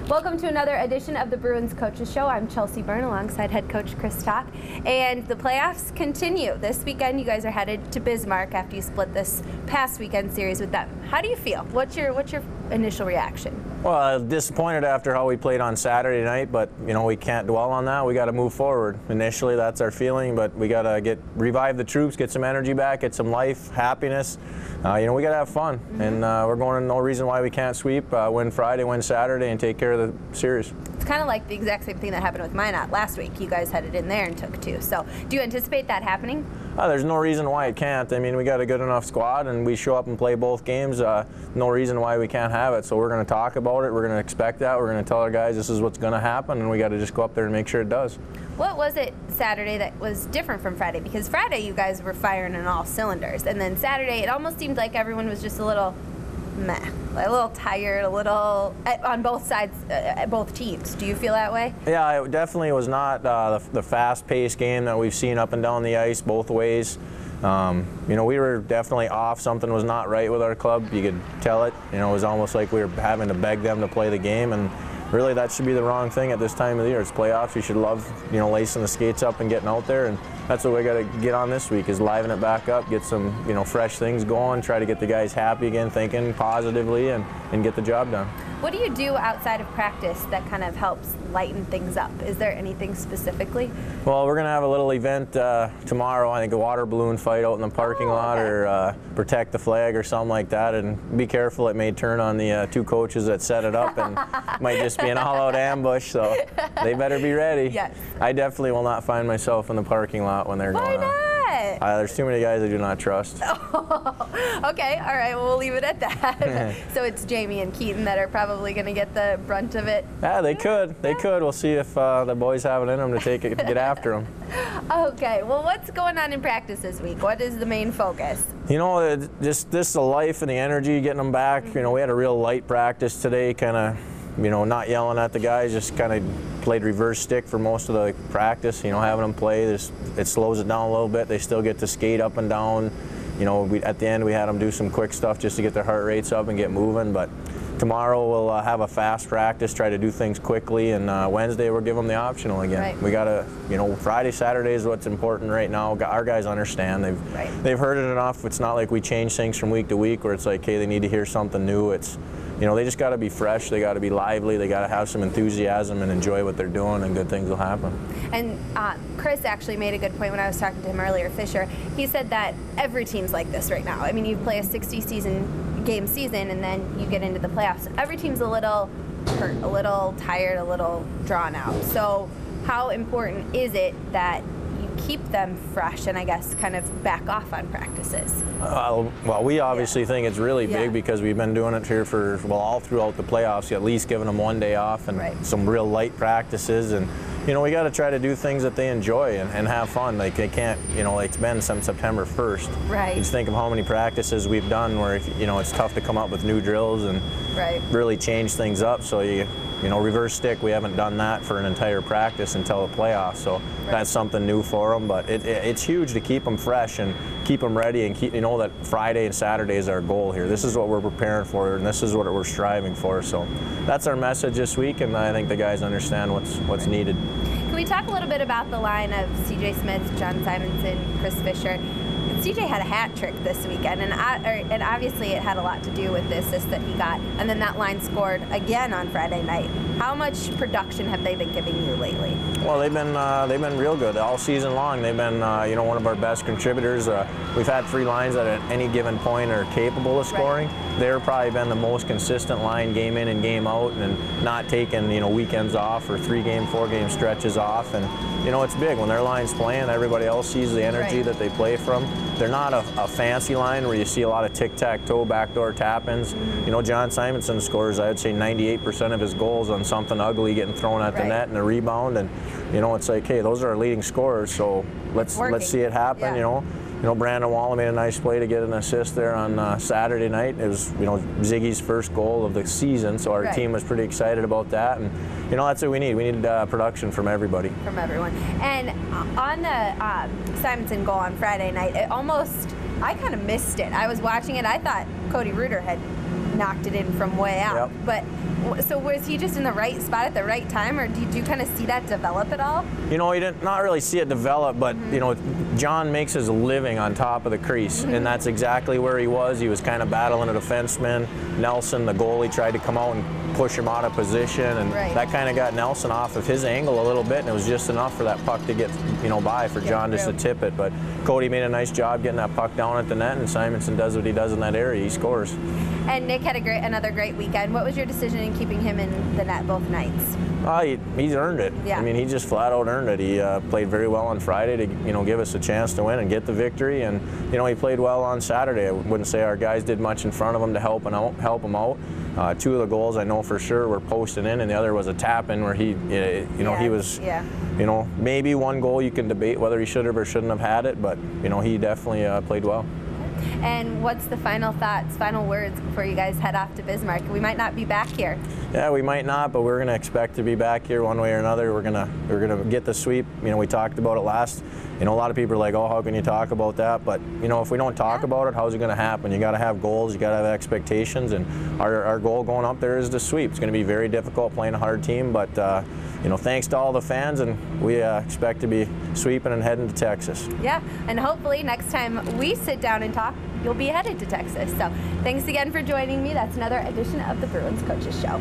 Welcome to another edition of the Bruins Coaches Show. I'm Chelsea Byrne alongside head coach Chris Talk. And the playoffs continue. This weekend you guys are headed to Bismarck after you split this past weekend series with them. How do you feel? What's your initial reaction? Well, disappointed after how we played on Saturday night, but we can't dwell on that. We got to move forward. Initially, that's our feeling, but we got to revive the troops, get some energy back, get some life, happiness. We got to have fun, and we're going to no reason why we can't sweep, win Friday, win Saturday, and take care of the series. It's kind of like the exact same thing that happened with Minot last week. You guys headed in there and took two. So, do you anticipate that happening? There's no reason why it can't. I mean, we got a good enough squad, and we show up and play both games. No reason why we can't have it. So we're going to talk about it. We're going to expect that. We're going to tell our guys this is what's going to happen, and we got to just go up there and make sure it does. What was it Saturday that was different from Friday? Because Friday you guys were firing on all cylinders, and then Saturday it almost seemed like everyone was just a little meh, a little tired, a little on both sides, both teams. Do you feel that way? Yeah, it definitely was not the fast-paced game that we've seen up and down the ice both ways. We were definitely off. Something was not right with our club. You could tell it. It was almost like we were having to beg them to play the game, and really that should be the wrong thing at this time of the year. It's playoffs. You should love, lacing the skates up and getting out there, and that's what we got to get on this week, is liven it back up, get some, fresh things going, try to get the guys happy again, thinking positively, and get the job done. What do you do outside of practice that kind of helps lighten things up? Is there anything specifically? Well, we're going to have a little event tomorrow, I think a water balloon fight out in the parking lot, or protect the flag or something like that, and be careful, it may turn on the two coaches that set it up, and might just be an all-out ambush, so they better be ready. Yes. I definitely will not find myself in the parking lot when they're Why going on. not? There's too many guys I do not trust. Oh, okay, all right, well, we'll leave it at that. So it's Jamie and Keaton that are probably going to get the brunt of it? Yeah, they could. They could. We'll see if the boys have it in them to get after them. Okay, well, what's going on in practice this week? What is the main focus? Just the life and the energy, getting them back. We had a real light practice today, kind of, not yelling at the guys, just kind of played reverse stick for most of the practice, having them play. It slows it down a little bit. They still get to skate up and down. At the end we had them do some quick stuff just to get their heart rates up and get moving. But tomorrow we'll have a fast practice, try to do things quickly, and Wednesday we'll give them the optional again. Right. We got to, Friday, Saturday is what's important right now. Our guys understand. They've heard it enough. It's not like we change things from week to week where it's like, hey, they need to hear something new. It's, they just got to be fresh. They got to be lively. They got to have some enthusiasm and enjoy what they're doing, and good things will happen. And Chris actually made a good point when I was talking to him earlier, Fisher. He said that every team's like this right now. I mean, you play a 60-game season, and then you get into the playoffs. Every team's a little hurt, a little tired, a little drawn out. So how important is it that you keep them fresh and I guess kind of back off on practices? Well, we obviously think it's really big because we've been doing it here for, all throughout the playoffs, at least giving them one day off and some real light practices. And, we got to try to do things that they enjoy and have fun. Like, they can't, it's been since September 1st. Right. You just think of how many practices we've done where, it's tough to come up with new drills and really change things up. So reverse stick, we haven't done that for an entire practice until the playoffs, so that's something new for them. But it's huge to keep them fresh and keep them ready, and keep that Friday and Saturday is our goal here. This is what we're preparing for, and this is what we're striving for. So that's our message this week, and I think the guys understand what's needed. Can we talk a little bit about the line of C.J. Smith, John Simonson, Chris Fisher? CJ had a hat trick this weekend, and obviously it had a lot to do with the assist that he got, and then that line scored again on Friday night. How much production have they been giving you lately? Well, they've been real good all season long. They've been one of our best contributors. We've had three lines that at any given point are capable of scoring. They've probably been the most consistent line game in and game out, and not taking weekends off or 3-game, 4-game stretches off. And it's big when their line's playing. Everybody else sees the energy that they play from. They're not a fancy line where you see a lot of tic-tac-toe, backdoor tap-ins. John Simonson scores, I would say, 98% of his goals on something ugly getting thrown at the net and a rebound. And, it's like, hey, those are our leading scorers, so let's see it happen, Brandon Waller made a nice play to get an assist there on Saturday night. It was, Ziggy's first goal of the season, so our team was pretty excited about that. And, that's what we need. We need production from everybody. From everyone. And on the Simonson goal on Friday night, I kind of missed it. I was watching it. I thought Cody Reuter had knocked it in from way out. Yep. But so was he just in the right spot at the right time, or did you kind of see that develop at all? You know, you didn't not really see it develop, but you know, John makes his living on top of the crease, and that's exactly where he was. He was kind of battling a defenseman. Nelson, the goalie, tried to come out and push him out of position, and that kind of got Nelson off of his angle a little bit, and it was just enough for that puck to get, you know, by for John just to tip it. But Cody made a nice job getting that puck down at the net, and Simonson does what he does in that area. He scores. And Nick had another great weekend. What was your decision in keeping him in the net both nights? He's earned it. Yeah. I mean, he just flat out earned it. He played very well on Friday to, you know, give us a chance to win and get the victory. And you know, he played well on Saturday. I wouldn't say our guys did much in front of him to help him out. Two of the goals I know for sure were posted in, and the other was a tap in where he, you know, he was, you know, maybe one goal you can debate whether he should have or shouldn't have had it, but you know, he definitely played well. And what's the final thoughts, final words before you guys head off to Bismarck? We might not be back here. Yeah, we might not, but we're going to expect to be back here one way or another. We're gonna get the sweep. You know, we talked about it last. You know, a lot of people are like, oh, how can you talk about that? But you know, if we don't talk about it, how's it going to happen? You got to have goals. You got to have expectations, and our goal going up there is to sweep. It's going to be very difficult playing a hard team, but you know, thanks to all the fans, and we expect to be sweeping and heading to Texas. Yeah, and hopefully next time we sit down and talk, you'll be headed to Texas. So thanks again for joining me. That's another edition of the Bruins Coaches Show.